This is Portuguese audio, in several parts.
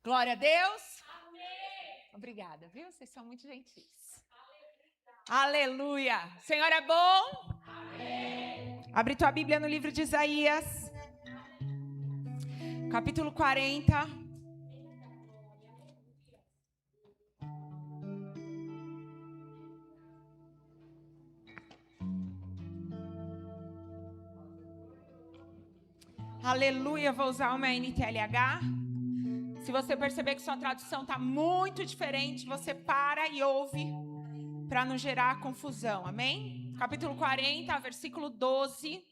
Glória a Deus. Amém. Obrigada, viu? Vocês são muito gentis. Aleluia. O Senhor é bom? Amém. Abre tua Bíblia no livro de Isaías, capítulo 40. Aleluia, vou usar uma NTLH. Se você perceber que sua tradução está muito diferente, você para e ouve para não gerar confusão, amém? Capítulo 40, versículo 12.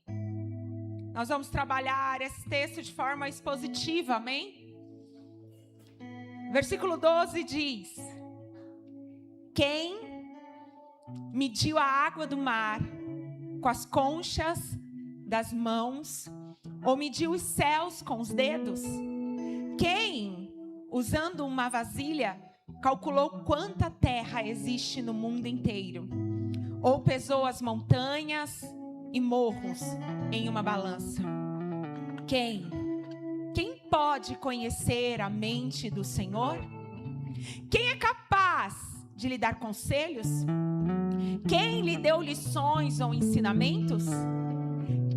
Nós vamos trabalhar esse texto de forma expositiva, amém? Versículo 12 diz: Quem mediu a água do mar com as conchas das mãos, ou mediu os céus com os dedos? Quem, usando uma vasilha, calculou quanta terra existe no mundo inteiro? Ou pesou as montanhas e morros em uma balança? Quem pode conhecer a mente do Senhor? Quem é capaz de lhe dar conselhos? Quem lhe deu lições ou ensinamentos?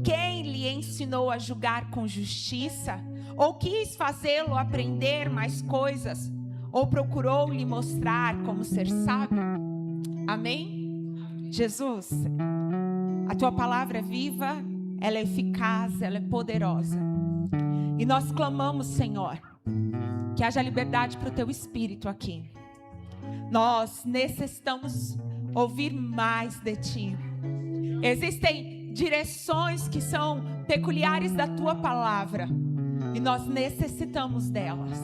Quem lhe ensinou a julgar com justiça? Ou quis fazê-lo aprender mais coisas? Ou procurou lhe mostrar como ser sábio? Amém? Jesus, a tua palavra é viva, ela é eficaz, ela é poderosa. E nós clamamos, Senhor, que haja liberdade para o teu Espírito aqui. Nós necessitamos ouvir mais de ti. Existem direções que são peculiares da tua palavra e nós necessitamos delas.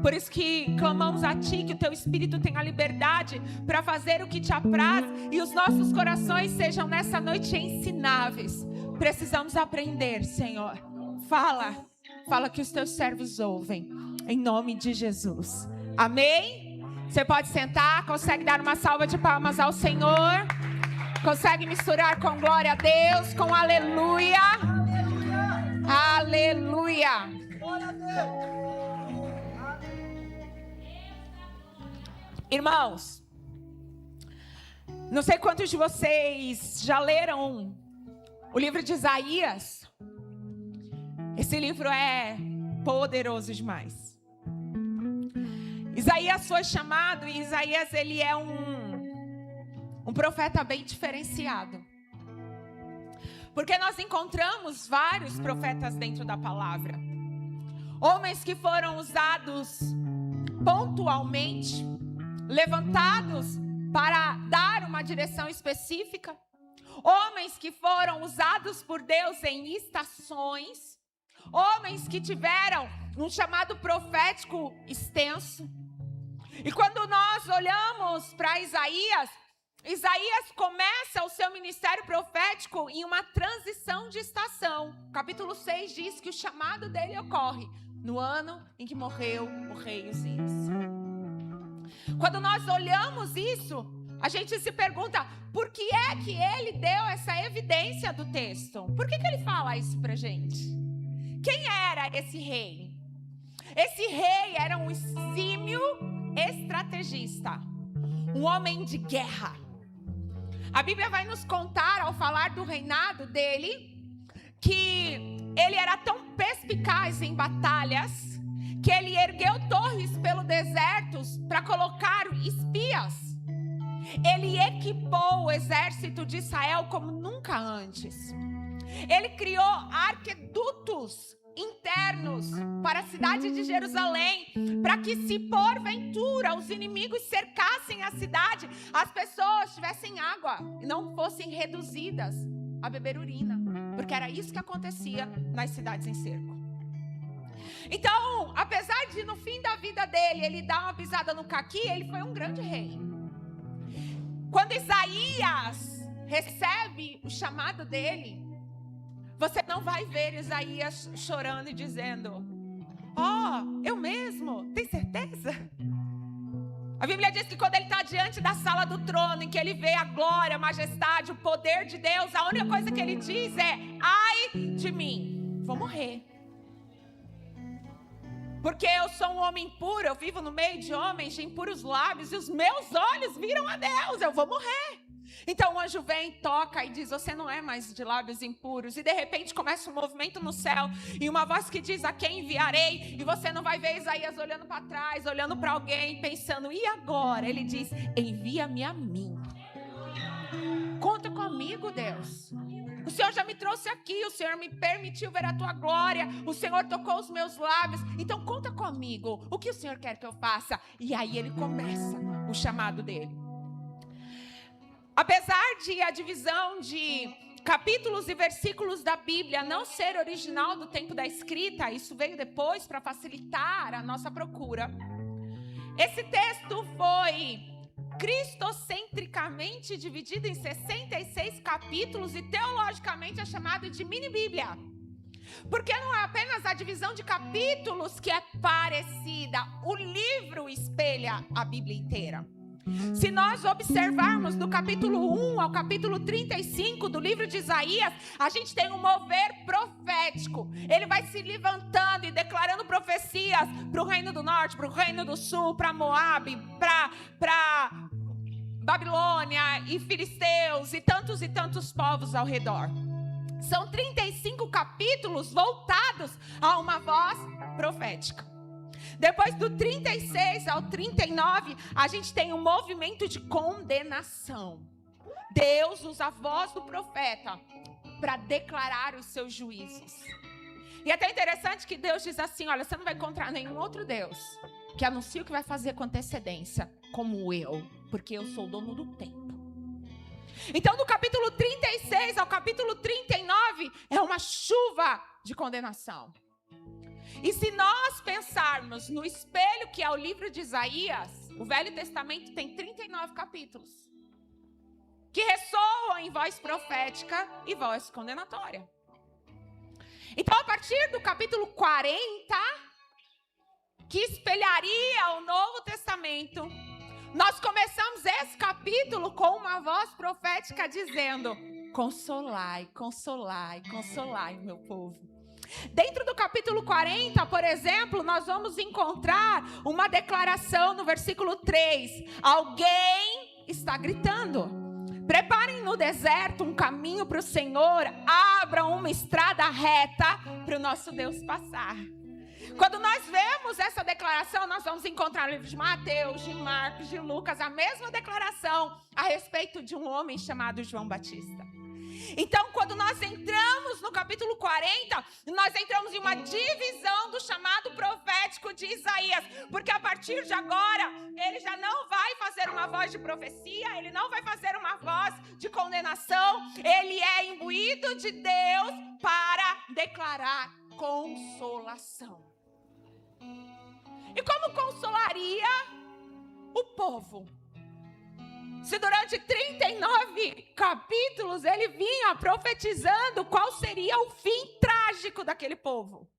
Por isso que clamamos a ti, que o teu Espírito tenha liberdade para fazer o que te apraz e os nossos corações sejam nessa noite ensináveis. Precisamos aprender, Senhor. Fala que os teus servos ouvem, em nome de Jesus. Amém? Você pode sentar, consegue dar uma salva de palmas ao Senhor? Consegue misturar com glória a Deus, com aleluia? Aleluia! Irmãos, não sei quantos de vocês já leram o livro de Isaías. Esse livro é poderoso demais. Isaías foi chamado, e Isaías ele é um profeta bem diferenciado. Porque nós encontramos vários profetas dentro da palavra. Homens que foram usados pontualmente, levantados para dar uma direção específica. Homens que foram usados por Deus em estações. Homens que tiveram um chamado profético extenso. E quando nós olhamos para Isaías começa o seu ministério profético em uma transição de estação. Capítulo 6 diz que o chamado dele ocorre no ano em que morreu o rei Uzias. Quando nós olhamos isso, a gente se pergunta, por que é que ele deu essa evidência do texto? Por que ele fala isso pra gente? Quem era esse rei? Esse rei era um exímio estrategista, um homem de guerra. A Bíblia vai nos contar, ao falar do reinado dele, que ele era tão perspicaz em batalhas, que ele ergueu torres pelo deserto para colocar espias. Ele equipou o exército de Israel como nunca antes. Ele criou arquedutos internos para a cidade de Jerusalém, para que, se porventura os inimigos cercassem a cidade, as pessoas tivessem água e não fossem reduzidas a beber urina, porque era isso que acontecia nas cidades em cerco. Então, apesar de no fim da vida dele ele dar uma pisada no caqui, ele foi um grande rei. Quando Isaías recebe o chamado dele, você não vai ver Isaías chorando e dizendo: eu mesmo, tem certeza? A Bíblia diz que quando ele está diante da sala do trono, em que ele vê a glória, a majestade, o poder de Deus, a única coisa que ele diz é: ai de mim, vou morrer. Porque eu sou um homem impuro, eu vivo no meio de homens de impuros lábios, e os meus olhos viram a Deus, eu vou morrer. Então o anjo vem, toca e diz: você não é mais de lábios impuros. E de repente começa um movimento no céu, e uma voz que diz: a quem enviarei? E você não vai ver Isaías olhando para trás, olhando para alguém, pensando: e agora? Ele diz: envia-me a mim. Conta comigo, Deus. O Senhor já me trouxe aqui, o Senhor me permitiu ver a tua glória, o Senhor tocou os meus lábios, então conta comigo, o que o Senhor quer que eu faça? E aí ele começa o chamado dele. Apesar de a divisão de capítulos e versículos da Bíblia não ser original do tempo da escrita, isso veio depois para facilitar a nossa procura. Esse texto foi cristocentricamente dividido em 66 capítulos e teologicamente é chamado de mini-bíblia. Porque não é apenas a divisão de capítulos que é parecida, o livro espelha a Bíblia inteira. Se nós observarmos do capítulo 1 ao capítulo 35 do livro de Isaías, a gente tem um mover profético. Ele vai se levantando e declarando profecias para o reino do norte, para o reino do sul, para Moabe, para Babilônia e filisteus e tantos povos ao redor. São 35 capítulos voltados a uma voz profética. Depois do 36 ao 39, a gente tem um movimento de condenação. Deus usa a voz do profeta para declarar os seus juízos. E é até interessante que Deus diz assim: olha, você não vai encontrar nenhum outro Deus que anuncie o que vai fazer com antecedência, como eu, porque eu sou o dono do tempo. Então, do capítulo 36 ao capítulo 39, é uma chuva de condenação. E se nós pensarmos no espelho que é o livro de Isaías, o Velho Testamento tem 39 capítulos, que ressoam em voz profética e voz condenatória. Então, a partir do capítulo 40, que espelharia o Novo Testamento, nós começamos esse capítulo com uma voz profética dizendo: consolai, consolai, consolai o meu povo. Dentro do capítulo 40, por exemplo, nós vamos encontrar uma declaração no versículo 3. Alguém está gritando: preparem no deserto um caminho para o Senhor, abram uma estrada reta para o nosso Deus passar. Quando nós vemos essa declaração, nós vamos encontrar no livro de Mateus, de Marcos, de Lucas, a mesma declaração a respeito de um homem chamado João Batista. Então, quando nós entramos no capítulo 40, nós entramos em uma divisão do chamado profético de Isaías, porque a partir de agora, ele já não vai fazer uma voz de profecia, ele não vai fazer uma voz de condenação, ele é imbuído de Deus para declarar consolação. E como consolaria o povo? Se durante 39 capítulos ele vinha profetizando qual seria o fim trágico daquele povo.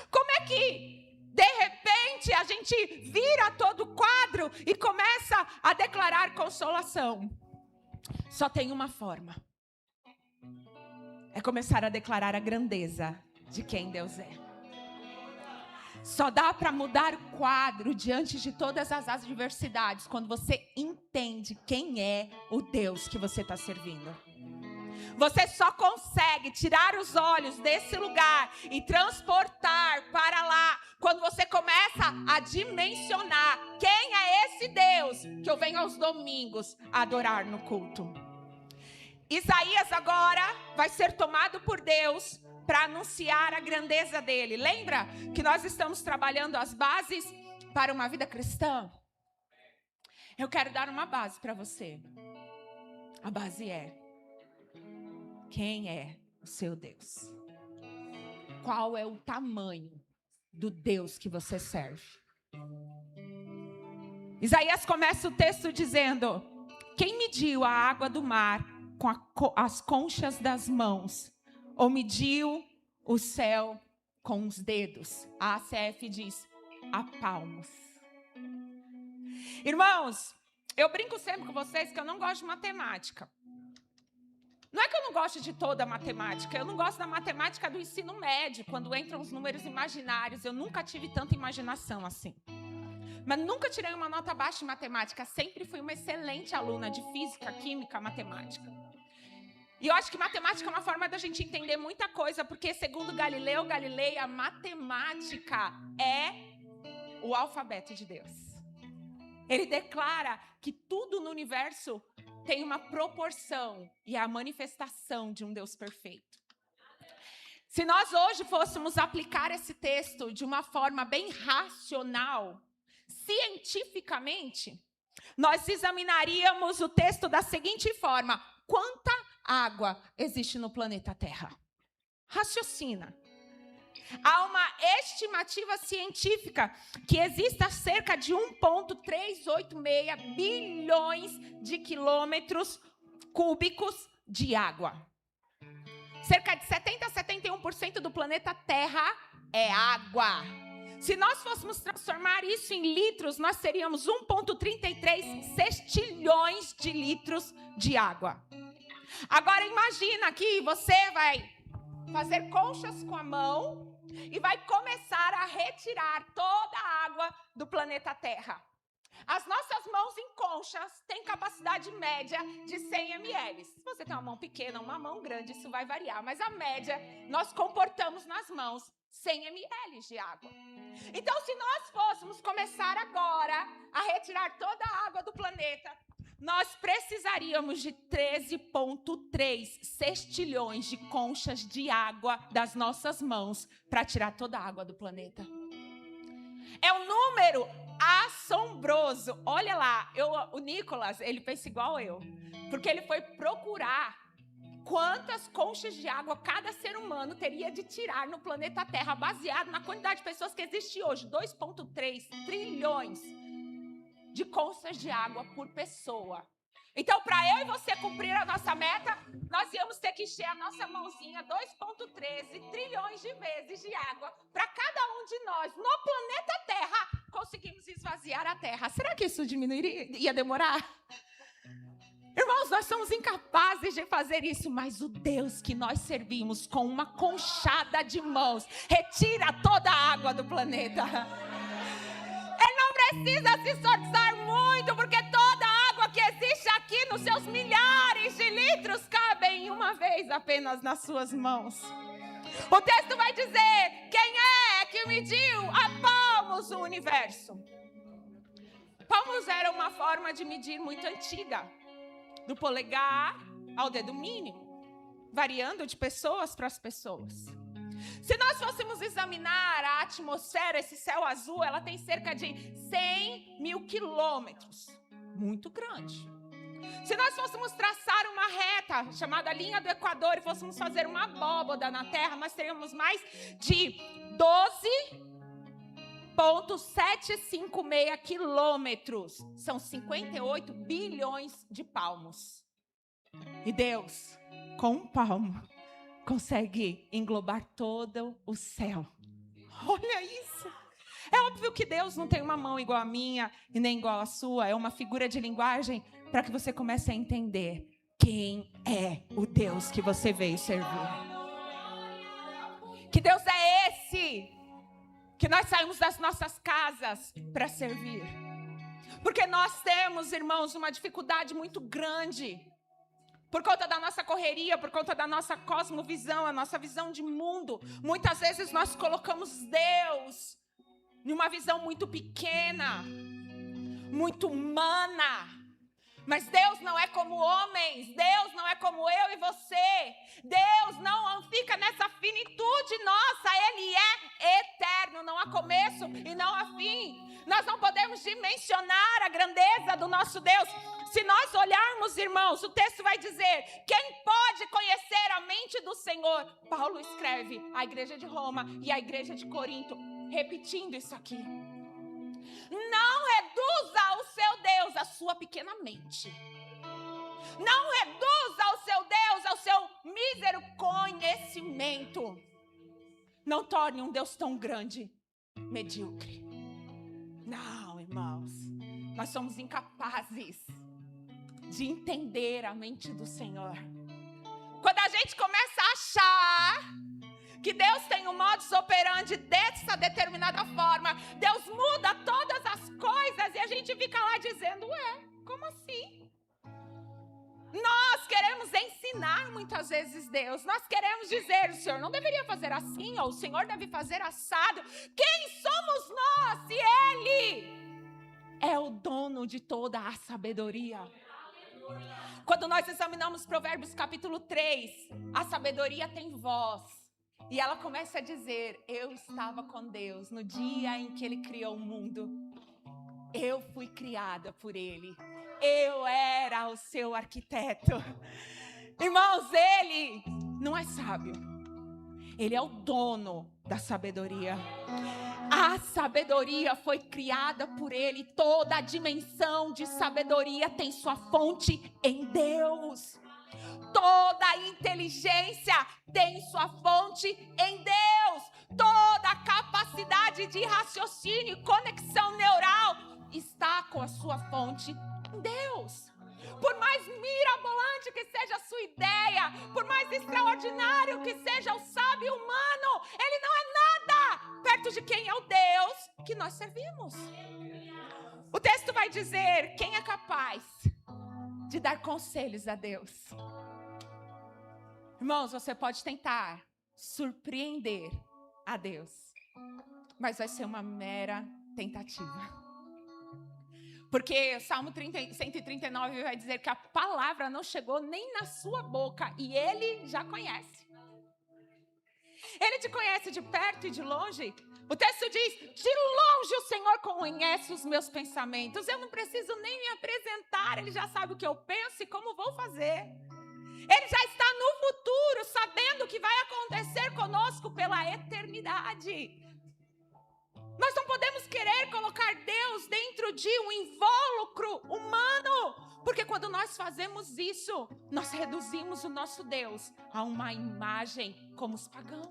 Como é que, de repente, a gente vira todo o quadro e começa a declarar consolação? Só tem uma forma. É começar a declarar a grandeza de quem Deus é. Só dá para mudar o quadro diante de todas as adversidades quando você entende quem é o Deus que você está servindo. Você só consegue tirar os olhos desse lugar e transportar para lá quando você começa a dimensionar quem é esse Deus que eu venho aos domingos adorar no culto. Isaías agora vai ser tomado por Deus para anunciar a grandeza dele. Lembra que nós estamos trabalhando as bases para uma vida cristã? Eu quero dar uma base para você. A base é: quem é o seu Deus? Qual é o tamanho do Deus que você serve? Isaías começa o texto dizendo: quem mediu a água do mar com as conchas das mãos? Ou mediu o céu com os dedos? A ACF diz: a palmos. Irmãos, eu brinco sempre com vocês que eu não gosto de matemática. Não é que eu não gosto de toda a matemática, eu não gosto da matemática do ensino médio, quando entram os números imaginários. Eu nunca tive tanta imaginação assim. Mas nunca tirei uma nota baixa em matemática, sempre fui uma excelente aluna de física, química, matemática. E eu acho que matemática é uma forma da gente entender muita coisa, porque segundo Galileu Galilei, a matemática é o alfabeto de Deus. Ele declara que tudo no universo tem uma proporção e é a manifestação de um Deus perfeito. Se nós hoje fôssemos aplicar esse texto de uma forma bem racional, cientificamente, nós examinaríamos o texto da seguinte forma: quanta água existe no planeta Terra? Raciocina. Há uma estimativa científica que exista cerca de 1,386 bilhões de quilômetros cúbicos de água. Cerca de 70 a 71% do planeta Terra é água. Se nós fôssemos transformar isso em litros, nós teríamos 1,33 sextilhões de litros de água. Agora imagina que você vai fazer conchas com a mão e vai começar a retirar toda a água do planeta Terra. As nossas mãos em conchas têm capacidade média de 100 ml. Se você tem uma mão pequena, uma mão grande, isso vai variar. Mas a média, nós comportamos nas mãos 100 ml de água. Então, se nós fôssemos começar agora a retirar toda a água do planeta, nós precisaríamos de 13,3 sextilhões de conchas de água das nossas mãos para tirar toda a água do planeta. É um número assombroso. Olha lá, o Nicolas, ele pensa igual eu, porque ele foi procurar quantas conchas de água cada ser humano teria de tirar no planeta Terra, baseado na quantidade de pessoas que existe hoje, 2,3 trilhões de conchas de água por pessoa. Então, para eu e você cumprir a nossa meta, nós íamos ter que encher a nossa mãozinha 2,13 trilhões de vezes de água para cada um de nós, no planeta Terra, conseguirmos esvaziar a Terra. Será que isso diminuiria? Ia demorar? Irmãos, nós somos incapazes de fazer isso, mas o Deus que nós servimos com uma conchada de mãos retira toda a água do planeta. Ele não precisa se esforçar muito, porque toda a água que existe aqui nos seus milhares de litros cabe em uma vez apenas nas suas mãos. O texto vai dizer: quem é que mediu a palmos o universo? Palmos era uma forma de medir muito antiga, do polegar ao dedo mínimo, variando de pessoas para as pessoas. Se nós fôssemos examinar a atmosfera, esse céu azul, ela tem cerca de 100 mil quilômetros. Muito grande. Se nós fôssemos traçar uma reta, chamada linha do Equador, e fôssemos fazer uma abóboda na Terra, nós teríamos mais de 12,756 quilômetros. São 58 bilhões de palmos. E Deus, com um palmo, consegue englobar todo o céu. Olha isso. É óbvio que Deus não tem uma mão igual a minha e nem igual a sua. É uma figura de linguagem para que você comece a entender quem é o Deus que você veio servir. Que Deus é esse que nós saímos das nossas casas para servir. Porque nós temos, irmãos, uma dificuldade muito grande. Por conta da nossa correria, por conta da nossa cosmovisão, a nossa visão de mundo. Muitas vezes nós colocamos Deus em uma visão muito pequena, muito humana. Mas Deus não é como homens, Deus não é como eu e você. Deus não fica nessa finitude nossa, Ele é eterno, não há começo e não há fim. Nós não podemos dimensionar a grandeza do nosso Deus. Se nós olharmos, irmãos, o texto vai dizer: quem pode conhecer a mente do Senhor? Paulo escreve à igreja de Roma e à igreja de Corinto, repetindo isso aqui. Não reduza o seu Deus à sua pequena mente. Não reduza o seu Deus ao seu mísero conhecimento. Não torne um Deus tão grande medíocre. Não, irmãos. Nós somos incapazes de entender a mente do Senhor. Quando a gente começa a achar que Deus tem um modus operandi dessa determinada forma, Deus muda todas as coisas e a gente fica lá dizendo, ué, como assim? Nós queremos ensinar muitas vezes Deus, nós queremos dizer, o Senhor não deveria fazer assim, ou o Senhor deve fazer assado. Quem somos nós se Ele é o dono de toda a sabedoria? Quando nós examinamos Provérbios capítulo 3, a sabedoria tem voz. E ela começa a dizer, eu estava com Deus no dia em que Ele criou o mundo. Eu fui criada por Ele. Eu era o seu arquiteto. Irmãos, Ele não é sábio. Ele é o dono da sabedoria. A sabedoria foi criada por Ele. Toda a dimensão de sabedoria tem sua fonte em Deus. Toda a inteligência tem sua fonte em Deus. Toda a capacidade de raciocínio e conexão neural está com a sua fonte em Deus. Por mais mirabolante que seja a sua ideia, por mais extraordinário que seja o sábio humano, ele não é nada perto de quem é o Deus que nós servimos. O texto vai dizer, quem é capaz de dar conselhos a Deus? Irmãos, você pode tentar surpreender a Deus, mas vai ser uma mera tentativa. Porque o Salmo 139 vai dizer que a palavra não chegou nem na sua boca e Ele já conhece. Ele te conhece de perto e de longe. O texto diz, de longe o Senhor conhece os meus pensamentos. Eu não preciso nem me apresentar, Ele já sabe o que eu penso e como vou fazer. Ele já está no futuro, sabendo o que vai acontecer conosco pela eternidade. Nós não podemos querer colocar Deus dentro de um invólucro humano, porque quando nós fazemos isso, nós reduzimos o nosso Deus a uma imagem como os pagãos.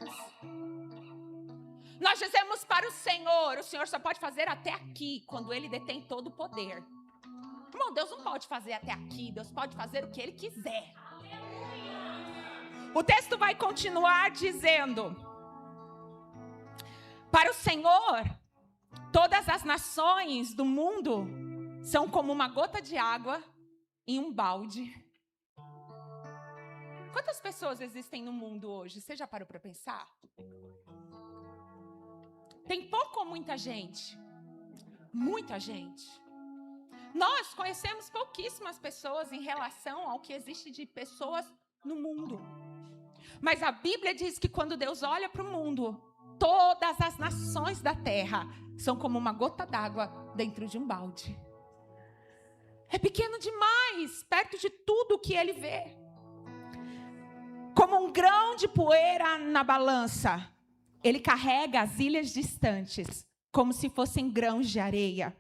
Nós dizemos para o Senhor só pode fazer até aqui, quando Ele detém todo o poder. Irmão, Deus não pode fazer até aqui, Deus pode fazer o que Ele quiser. O texto vai continuar dizendo, para o Senhor, todas as nações do mundo são como uma gota de água em um balde. Quantas pessoas existem no mundo hoje? Você já parou para pensar? Tem pouco ou muita gente? Muita gente. Nós conhecemos pouquíssimas pessoas em relação ao que existe de pessoas no mundo. Mas a Bíblia diz que quando Deus olha para o mundo, todas as nações da terra são como uma gota d'água dentro de um balde. É pequeno demais, perto de tudo que Ele vê. Como um grão de poeira na balança, Ele carrega as ilhas distantes, como se fossem grãos de areia.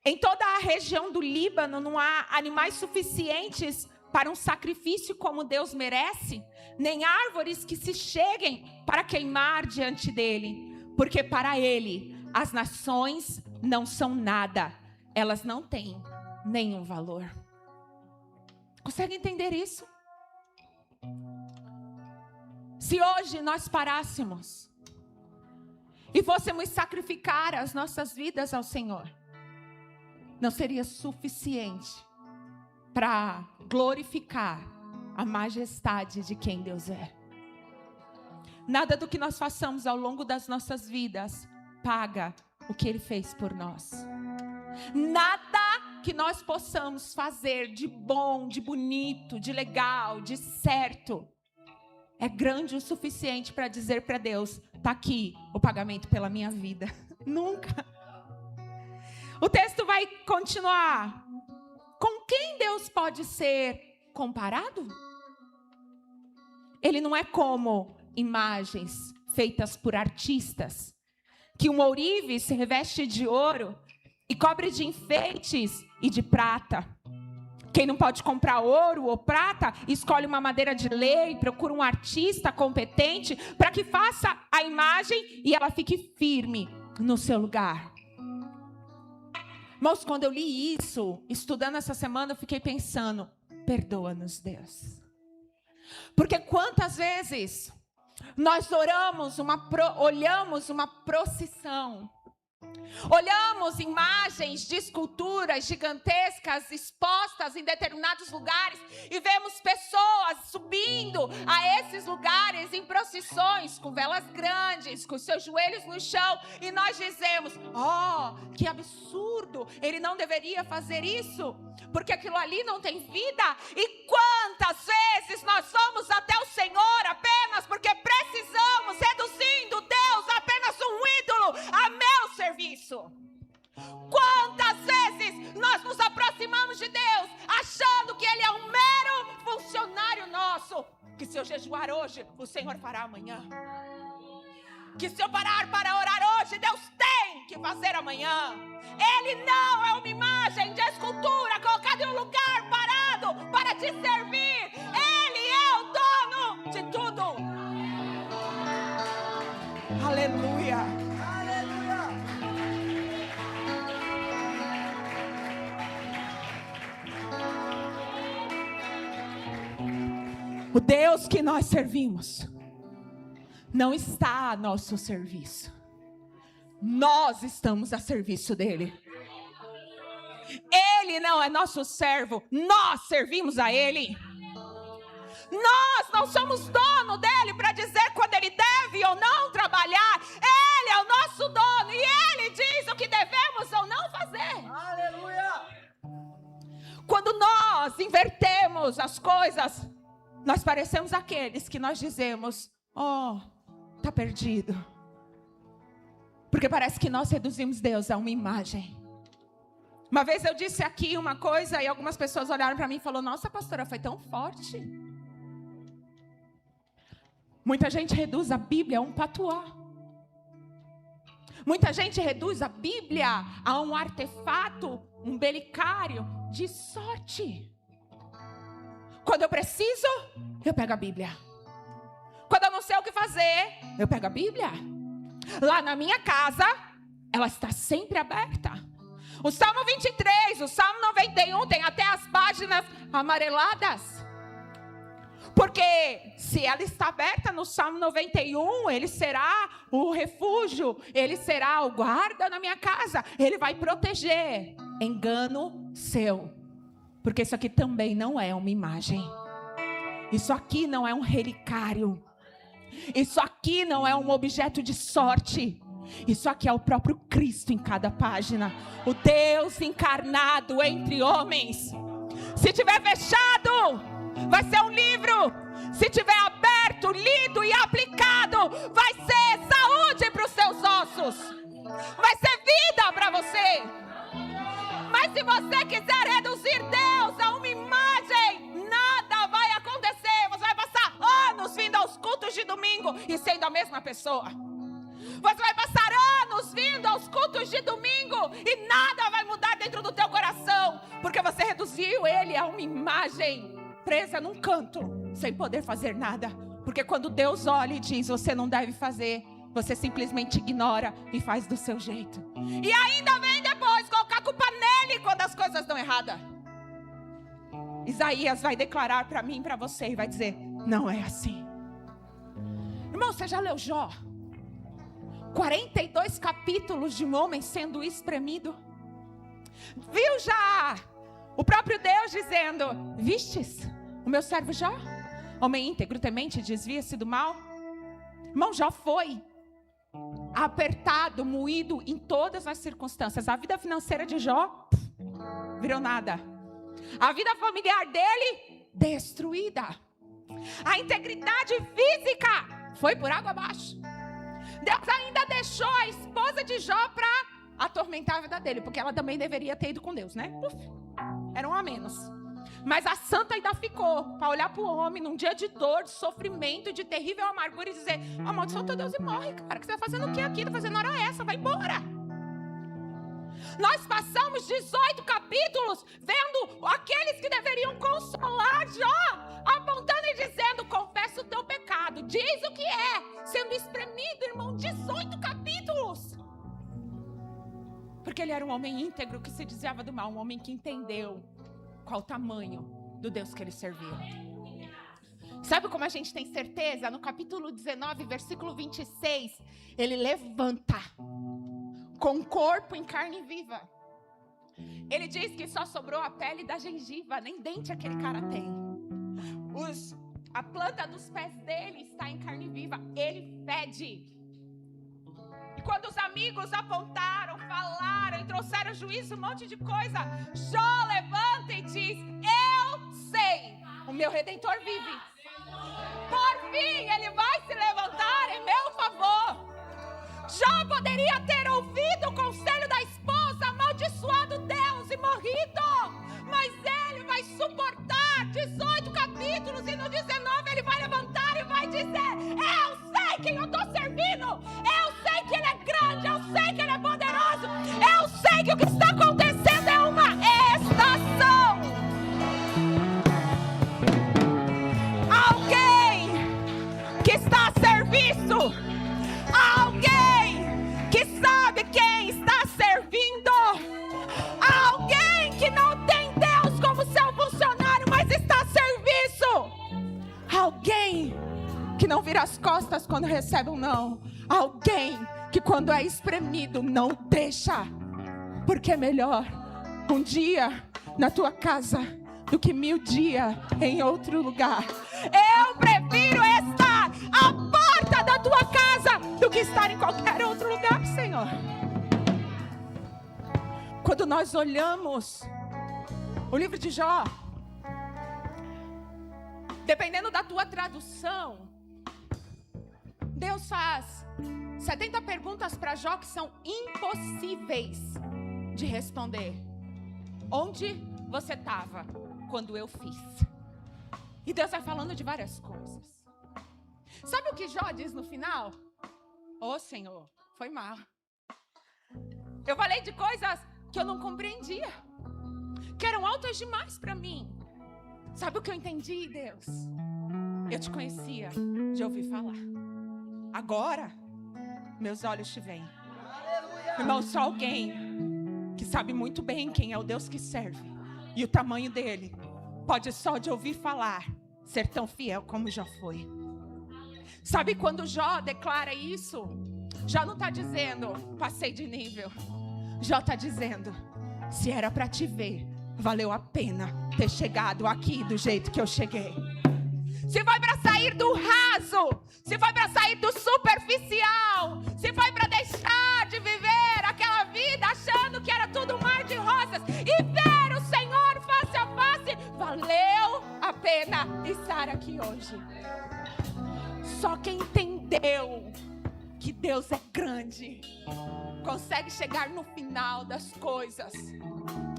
Em toda a região do Líbano não há animais suficientes para um sacrifício como Deus merece, nem árvores que se cheguem para queimar diante dele, porque para Ele as nações não são nada, elas não têm nenhum valor. Consegue entender isso? Se hoje nós parássemos e fôssemos sacrificar as nossas vidas ao Senhor, não seria suficiente para glorificar a majestade de quem Deus é. Nada do que nós façamos ao longo das nossas vidas paga o que Ele fez por nós. Nada que nós possamos fazer de bom, de bonito, de legal, de certo, é grande o suficiente para dizer para Deus, está aqui o pagamento pela minha vida. Nunca. O texto vai continuar. Com quem Deus pode ser comparado? Ele não é como imagens feitas por artistas, que um ourive se reveste de ouro e cobre de enfeites e de prata. Quem não pode comprar ouro ou prata, escolhe uma madeira de lei, procura um artista competente para que faça a imagem e ela fique firme no seu lugar. Irmãos, quando eu li isso, estudando essa semana, eu fiquei pensando, perdoa-nos, Deus. Porque quantas vezes nós olhamos uma procissão, olhamos imagens de esculturas gigantescas expostas em determinados lugares e vemos pessoas subindo a esses lugares em procissões, com velas grandes, com seus joelhos no chão, e nós dizemos: oh, que absurdo, ele não deveria fazer isso, porque aquilo ali não tem vida. E quantas vezes nós somos até o Senhor apenas porque precisamos, reduzindo Deus a apenas um ídolo a meu serviço. Quantas vezes nós nos aproximamos de Deus achando que Ele é um mero funcionário nosso, que se eu jejuar hoje, o Senhor fará amanhã, que se eu parar para orar hoje, Deus tem que fazer amanhã. Ele não é uma imagem de escultura colocada em um lugar parado para te servir. Ele é o dono de tudo. Aleluia. O Deus que nós servimos não está a nosso serviço. Nós estamos a serviço dele. Ele não é nosso servo, nós servimos a ele. Nós não somos dono dele para dizer quando ele deve ou não trabalhar. Ele é o nosso dono e ele diz o que devemos ou não fazer. Aleluia! Quando nós invertemos as coisas, nós parecemos aqueles que nós dizemos: oh, está perdido. Porque parece que nós reduzimos Deus a uma imagem. Uma vez eu disse aqui uma coisa e algumas pessoas olharam para mim e falaram: nossa, pastora, foi tão forte. Muita gente reduz a Bíblia a um patuá. Muita gente reduz a Bíblia a um artefato, um belicário de sorte. Quando eu preciso, eu pego a Bíblia. Quando eu não sei o que fazer, eu pego a Bíblia. Lá na minha casa, ela está sempre aberta. O Salmo 23, o Salmo 91 tem até as páginas amareladas. Porque se ela está aberta no Salmo 91, ele será o refúgio, ele será o guarda na minha casa, ele vai proteger. Engano seu. Porque isso aqui também não é uma imagem. Isso aqui não é um relicário. Isso aqui não é um objeto de sorte. Isso aqui é o próprio Cristo em cada página. O Deus encarnado entre homens. Se tiver fechado, vai ser um livro. Se tiver aberto, lido e aplicado, vai ser saúde para os seus ossos. Vai ser vida para você. Mas se você quiser reduzir Deus a uma imagem, nada vai acontecer. Você vai passar anos vindo aos cultos de domingo e sendo a mesma pessoa. Você vai passar anos vindo aos cultos de domingo e nada vai mudar dentro do teu coração, porque você reduziu ele a uma imagem presa num canto, sem poder fazer nada. Porque quando Deus olha e diz: você não deve fazer, você simplesmente ignora e faz do seu jeito. E ainda vem depois colocar a culpa nele quando as coisas dão errada. Isaías vai declarar para mim e para você e vai dizer: não é assim. Irmão, você já leu Jó? 42 capítulos de um homem sendo espremido. Viu já o próprio Deus dizendo: vistes o meu servo Jó? Homem íntegro, temente, desvia-se do mal. Irmão, Jó foi apertado, moído em todas as circunstâncias. A vida financeira de Jó virou nada. A vida familiar dele destruída. A integridade física foi por água abaixo. Deus ainda deixou a esposa de Jó para atormentar a vida dele, porque ela também deveria ter ido com Deus, né? Era um a menos. Mas a santa ainda ficou para olhar para o homem num dia de dor, de sofrimento, de terrível amargura e dizer: amaldiçoa teu Deus e morre, cara. Que você está fazendo o que aqui? Está fazendo hora essa, vai embora. Nós passamos 18 capítulos vendo aqueles que deveriam consolar Jó, apontando e dizendo: confessa o teu pecado, diz o que é, sendo espremido, irmão. 18 capítulos. Porque ele era um homem íntegro que se desviava do mal, um homem que entendeu qual o tamanho do Deus que ele servia. Sabe como a gente tem certeza? No capítulo 19, versículo 26, ele levanta com o corpo em carne viva. Ele diz que só sobrou a pele da gengiva, nem dente aquele cara tem. A planta dos pés dele está em carne viva, ele fede. E quando os amigos apontaram, falaram e trouxeram juízo, um monte de coisa, Jó levanta e diz: eu sei, o meu Redentor vive. Por fim, ele vai se levantar em meu favor. Jó poderia ter ouvido o conselho da esposa, amaldiçoado Deus e morrido. Mas ele vai suportar 18 capítulos e no 19 ele vai levantar e vai dizer: eu sei quem eu estou servindo. Eu sei que ele é grande, eu sei que ele é poderoso. Eu sei que o que está acontecendo é uma estação. Alguém que está a serviço. Alguém que sabe quem está servindo. Alguém que não tem Deus como seu funcionário, mas está a serviço. Alguém que não vira as costas quando recebe um não. Alguém que quando é espremido não deixa. Porque é melhor um dia na tua casa do que 1000 dias em outro lugar. Eu prefiro estar à porta da tua casa do que estar em qualquer outro lugar, Senhor. Quando nós olhamos o livro de Jó, dependendo da tua tradução, Deus faz 70 perguntas para Jó que são impossíveis de responder. Onde você estava quando eu fiz? E Deus vai falando de várias coisas. Sabe o que Jó diz no final? Ô Senhor, foi mal. Eu falei de coisas que eu não compreendia, que eram altas demais para mim. Sabe o que eu entendi, Deus? Eu te conhecia de ouvir falar. Agora, meus olhos te veem. Irmão, só alguém que sabe muito bem quem é o Deus que serve e o tamanho dele pode só de ouvir falar ser tão fiel como Jó foi. Sabe quando Jó declara isso? Jó não está dizendo passei de nível. Jó está dizendo: se era para te ver, valeu a pena ter chegado aqui do jeito que eu cheguei. Se foi para sair do raso, se foi para sair do superficial, se foi para deixar de viver aquela vida achando que era tudo um mar de rosas e ver o Senhor face a face, valeu a pena estar aqui hoje. Só quem entendeu que Deus é grande consegue chegar no final das coisas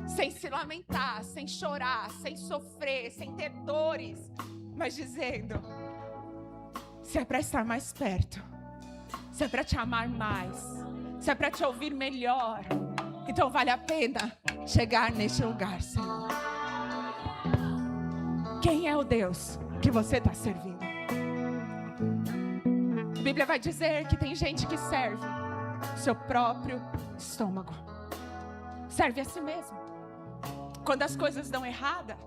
sem se lamentar, sem chorar, sem sofrer, sem ter dores, mas dizendo: se é para estar mais perto, se é para te amar mais, se é para te ouvir melhor, então vale a pena chegar neste lugar, Senhor. Quem é o Deus que você está servindo? A Bíblia vai dizer que tem gente que serve seu próprio estômago, serve a si mesmo. Quando as coisas dão errada,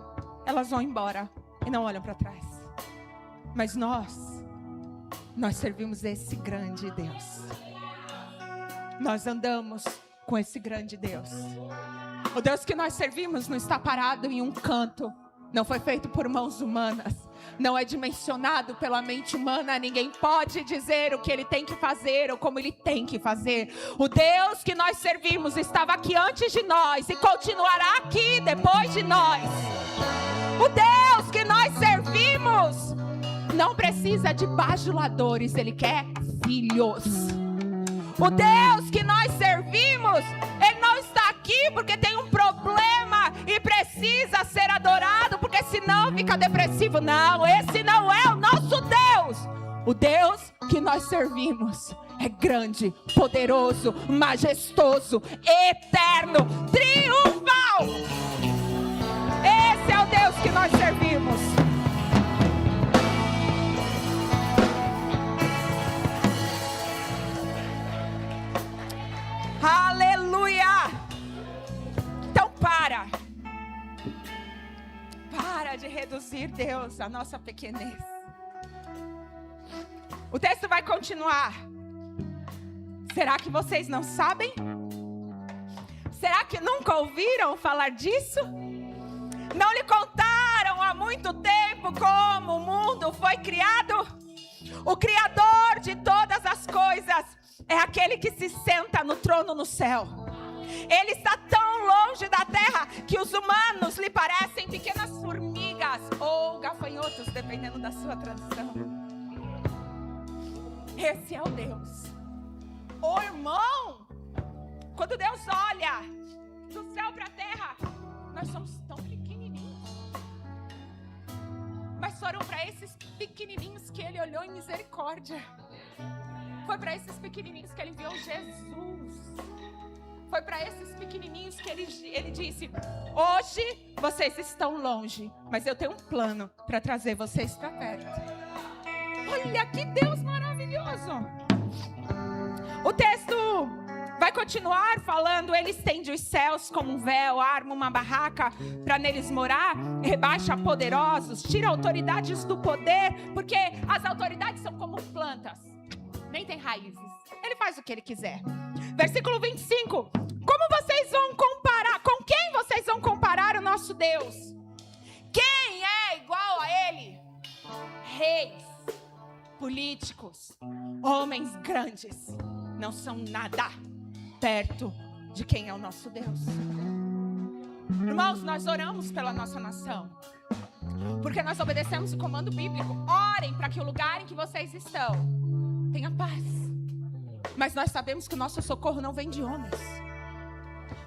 elas vão embora e não olham para trás. Mas nós servimos esse grande Deus. Nós andamos com esse grande Deus. O Deus que nós servimos não está parado em um canto. Não foi feito por mãos humanas. Não é dimensionado pela mente humana. Ninguém pode dizer o que ele tem que fazer ou como ele tem que fazer. O Deus que nós servimos estava aqui antes de nós e continuará aqui depois de nós. O Deus que nós servimos não precisa de bajuladores, ele quer filhos. O Deus que nós servimos, ele não está aqui porque tem um problema e precisa ser adorado, porque senão fica depressivo. Não, esse não é o nosso Deus. O Deus que nós servimos é grande, poderoso, majestoso, eterno, triunfal. Esse é o Deus que nós servimos. Aleluia! Então para de reduzir, Deus, a nossa pequenez. O texto vai continuar. Será que vocês não sabem? Será que nunca ouviram falar disso? Não lhe contaram há muito tempo como o mundo foi criado? O Criador de todas as coisas é aquele que se senta no trono no céu. Ele está tão longe da terra que os humanos lhe parecem pequenas formigas ou gafanhotos, dependendo da sua tradução. Esse é o Deus. Ô irmão, quando Deus olha do céu para a terra, nós somos tão pequenininhos. Mas foram para esses pequenininhos que Ele olhou em misericórdia. Foi para esses pequenininhos que Ele enviou Jesus. Foi para esses pequenininhos que ele disse: hoje vocês estão longe, mas eu tenho um plano para trazer vocês para perto. Olha que Deus maravilhoso. O texto vai continuar falando: Ele estende os céus como um véu, arma uma barraca para neles morar, rebaixa poderosos, tira autoridades do poder, porque as autoridades são como plantas, nem tem raízes. Ele faz o que Ele quiser. Versículo 25. Como vocês vão comparar? Com quem vocês vão comparar o nosso Deus? Quem é igual a Ele? Reis, políticos, homens grandes, não são nada perto de quem é o nosso Deus. Irmãos, nós oramos pela nossa nação, porque nós obedecemos o comando bíblico. Orem para que o lugar em que vocês estão tenha paz. Mas nós sabemos que o nosso socorro não vem de homens.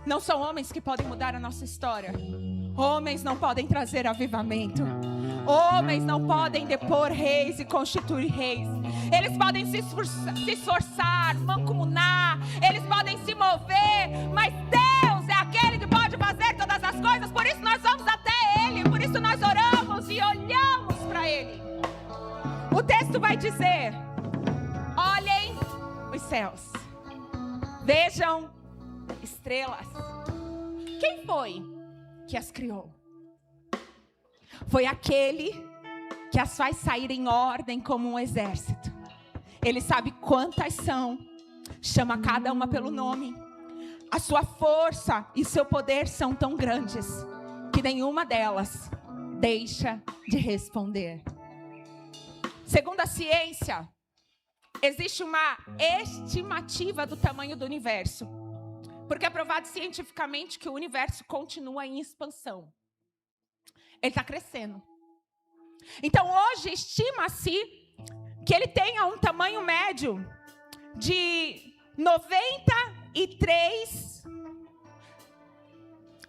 Não são homens que podem mudar a nossa história. Homens não podem trazer avivamento. Homens não podem depor reis e constituir reis. Eles podem se esforçar, mancomunar, eles podem se mover, mas Deus é aquele que pode fazer todas as coisas. Por isso nós vamos até Ele, por isso nós oramos e olhamos para Ele. O texto vai dizer: olhem os céus, vejam estrelas. Quem foi que as criou? Foi aquele que as faz sair em ordem como um exército. Ele sabe quantas são, chama cada uma pelo nome. A sua força e seu poder são tão grandes que nenhuma delas deixa de responder. Segundo a ciência, existe uma estimativa do tamanho do universo, porque é provado cientificamente que o universo continua em expansão. Ele está crescendo. Então, hoje, estima-se que ele tenha um tamanho médio de 93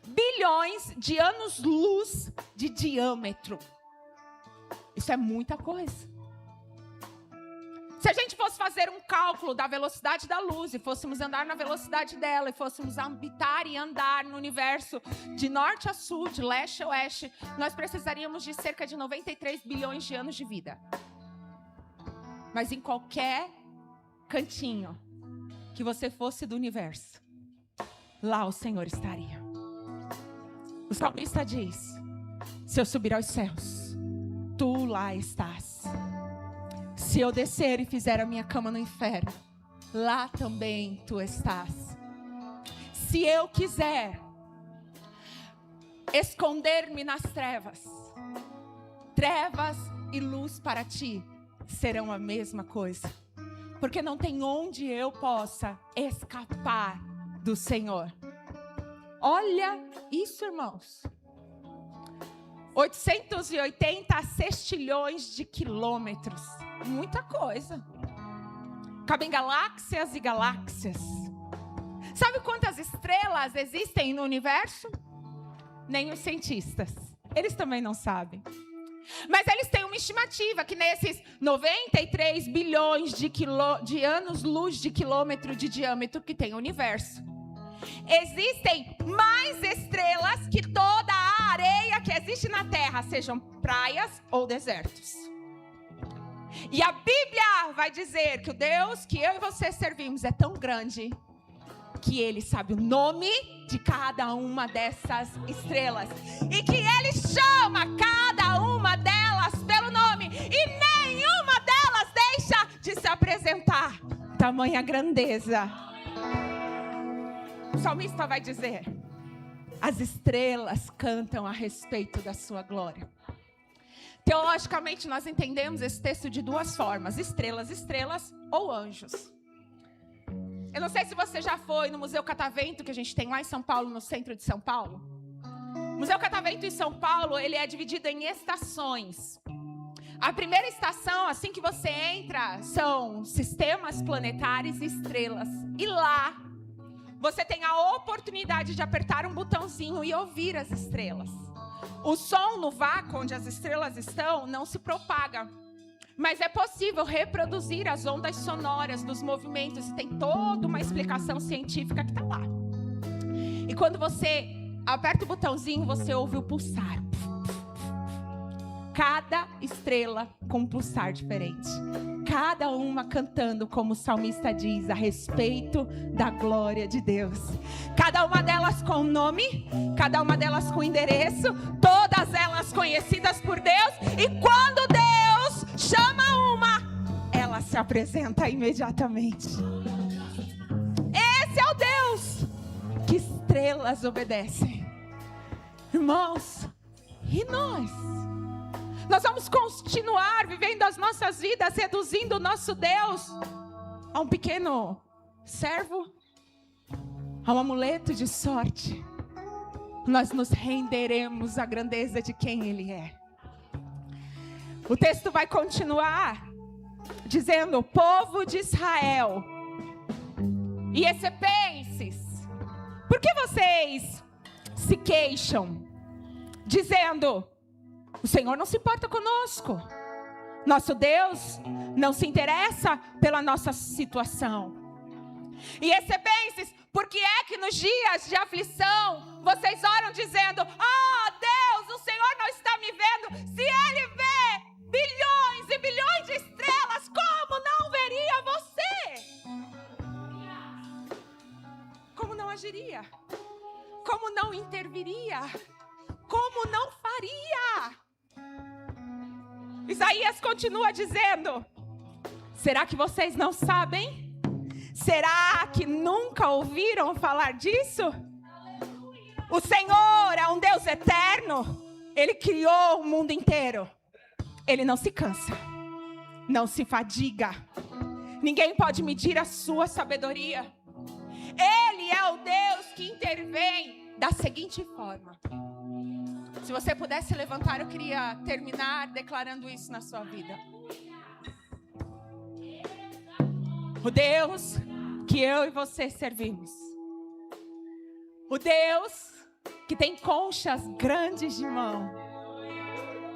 bilhões de anos-luz de diâmetro. Isso é muita coisa. Se a gente fosse fazer um cálculo da velocidade da luz e fôssemos andar na velocidade dela e fôssemos habitar e andar no universo de norte a sul, de leste a oeste, nós precisaríamos de cerca de 93 bilhões de anos de vida. Mas em qualquer cantinho que você fosse do universo, lá o Senhor estaria. O salmista diz: se eu subir aos céus, tu lá estás. Se eu descer e fizer a minha cama no inferno, lá também tu estás. Se eu quiser esconder-me nas trevas, trevas e luz para ti serão a mesma coisa. Porque não tem onde eu possa escapar do Senhor. Olha isso, irmãos. 880 sextilhões de quilômetros. Muita coisa. Cabem galáxias e galáxias. Sabe quantas estrelas existem no universo? Nem os cientistas. Eles também não sabem. Mas eles têm uma estimativa que nesses 93 bilhões de anos-luz de quilômetro de diâmetro que tem o universo, existem mais estrelas que toda a areia que existe na Terra, sejam praias ou desertos. E a Bíblia vai dizer que o Deus que eu e você servimos é tão grande que Ele sabe o nome de cada uma dessas estrelas. E que Ele chama cada uma delas pelo nome. E nenhuma delas deixa de apresentar tamanha grandeza. O salmista vai dizer: as estrelas cantam a respeito da sua glória. Teologicamente, nós entendemos esse texto de duas formas: estrelas ou anjos. Eu não sei se você já foi no Museu Catavento, que a gente tem lá em São Paulo, no centro de São Paulo. O Museu Catavento em São Paulo, ele é dividido em estações. A primeira estação, assim que você entra, são sistemas planetários e estrelas. E lá, você tem a oportunidade de apertar um botãozinho e ouvir as estrelas. O som no vácuo onde as estrelas estão não se propaga, mas é possível reproduzir as ondas sonoras dos movimentos, e tem toda uma explicação científica que está lá. E quando você aperta o botãozinho, você ouve o pulsar. Cada estrela com um pulsar diferente. Cada uma cantando, como o salmista diz, a respeito da glória de Deus. Cada uma delas com nome, cada uma delas com endereço, todas elas conhecidas por Deus. E quando Deus chama uma, ela se apresenta imediatamente. Esse é o Deus que estrelas obedecem. Irmãos, e nós? Nós vamos continuar vivendo as nossas vidas, reduzindo o nosso Deus a um pequeno servo, a um amuleto de sorte. Nós nos renderemos à grandeza de quem Ele é. O texto vai continuar dizendo: povo de Israel e ecepenses, por que vocês se queixam, dizendo: o Senhor não se importa conosco, nosso Deus não se interessa pela nossa situação? E ecepenses, por que é que nos dias de aflição vocês oram dizendo: Deus, o Senhor não está me vendo? Se Ele vê bilhões e bilhões de estrelas, como não veria você? Como não agiria? Como não interviria? Como não faria? Isaías continua dizendo: será que vocês não sabem? Será que nunca ouviram falar disso? O Senhor é um Deus eterno. Ele criou o mundo inteiro. Ele não se cansa, não se fadiga. Ninguém pode medir a sua sabedoria. Ele é o Deus que intervém da seguinte forma. Se você pudesse levantar, eu queria terminar declarando isso na sua vida. O Deus que eu e você servimos. O Deus que tem conchas grandes de mão.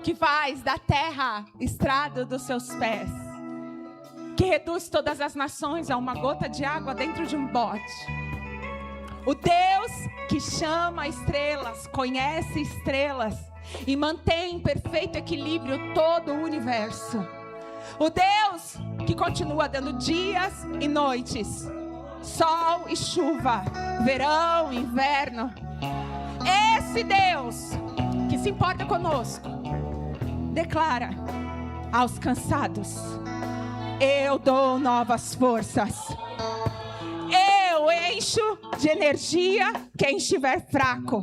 Que faz da terra estrado dos seus pés. Que reduz todas as nações a uma gota de água dentro de um bote. O Deus que chama estrelas, conhece estrelas e mantém em perfeito equilíbrio todo o universo. O Deus que continua dando dias e noites, sol e chuva, verão e inverno. Esse Deus que se importa conosco declara aos cansados: eu dou novas forças. Eu encho de energia quem estiver fraco.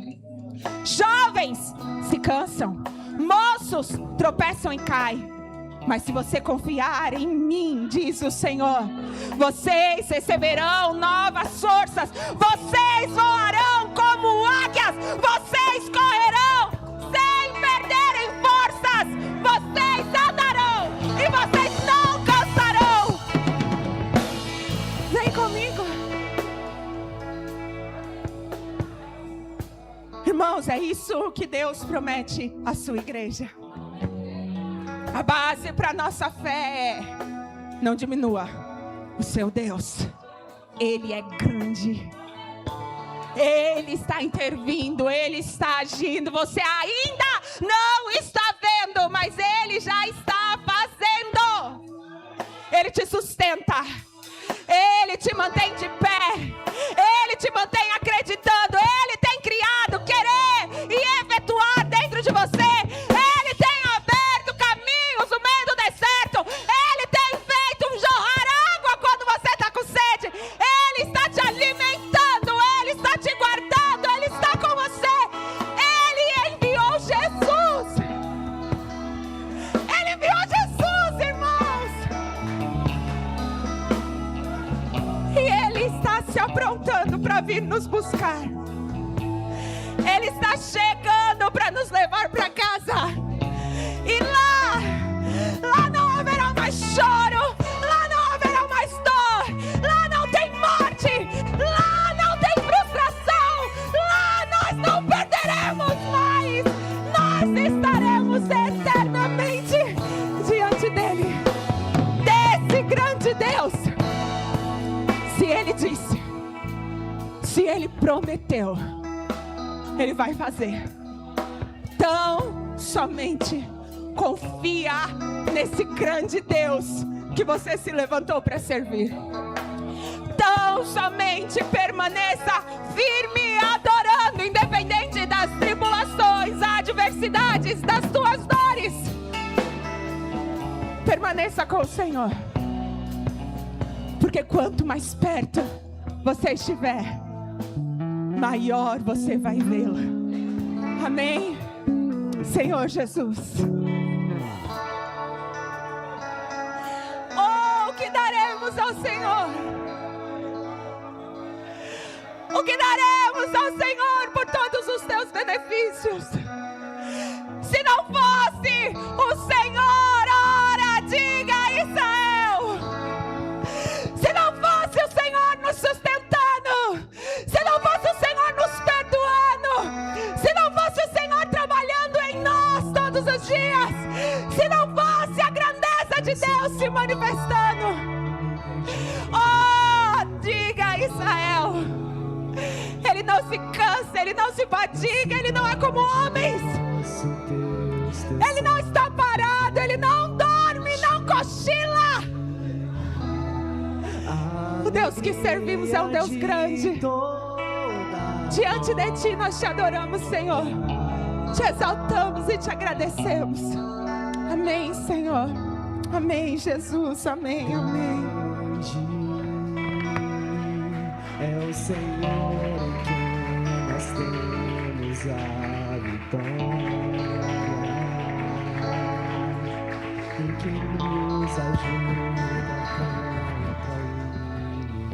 Jovens se cansam, moços tropeçam e caem. Mas se você confiar em mim, diz o Senhor, vocês receberão novas forças. Vocês voarão como águias. Vocês correrão sem perderem forças. Vocês andarão e vocês não cansarão. Vem comigo. Irmãos, é isso que Deus promete à sua igreja. A base para a nossa fé é: não diminua o seu Deus. Ele é grande. Ele está intervindo, Ele está agindo. Você ainda não está vendo, mas Ele já está fazendo. Ele te sustenta. Ele te mantém de pé. Ele te mantém acreditando. Ele tem criado, querer e efetuar dentro de você. Ele tem aberto caminhos no meio do deserto. Ele tem feito jorrar para vir nos buscar. Ele está chegando para nos levar para casa. E lá não haverá mais choro, lá não haverá mais dor, lá não tem morte, lá não tem frustração, lá nós não perderemos mais, nós estaremos eternamente diante dele, desse grande Deus. Se ele disse, se ele prometeu, ele vai fazer. Então, somente confia nesse grande Deus que você se levantou para servir. Então, somente permaneça firme, adorando, independente das tribulações, adversidades, das tuas dores. Permaneça com o Senhor. Porque quanto mais perto você estiver, maior você vai vê-lo. Amém? Senhor Jesus. Oh, o que daremos ao Senhor? O que daremos ao Senhor por todos os teus benefícios? Se não fosse o Senhor, ora, diga Israel. Se não fosse o Senhor nos sustentando, se não fosse o Senhor nos perdoando, se não fosse o Senhor trabalhando em nós todos os dias, se não fosse a grandeza de Deus se manifestando, oh, diga Israel, ele não se cansa, ele não se fadiga, ele não é como homens, ele não está parado, ele não dorme, não cochila. O Deus que servimos é um Deus grande. Diante de ti nós te adoramos, Senhor. Te exaltamos e te agradecemos. Amém, Senhor. Amém, Jesus. Amém, amém. É o Senhor em quem nós temos a vitória, em quem nos ajuda.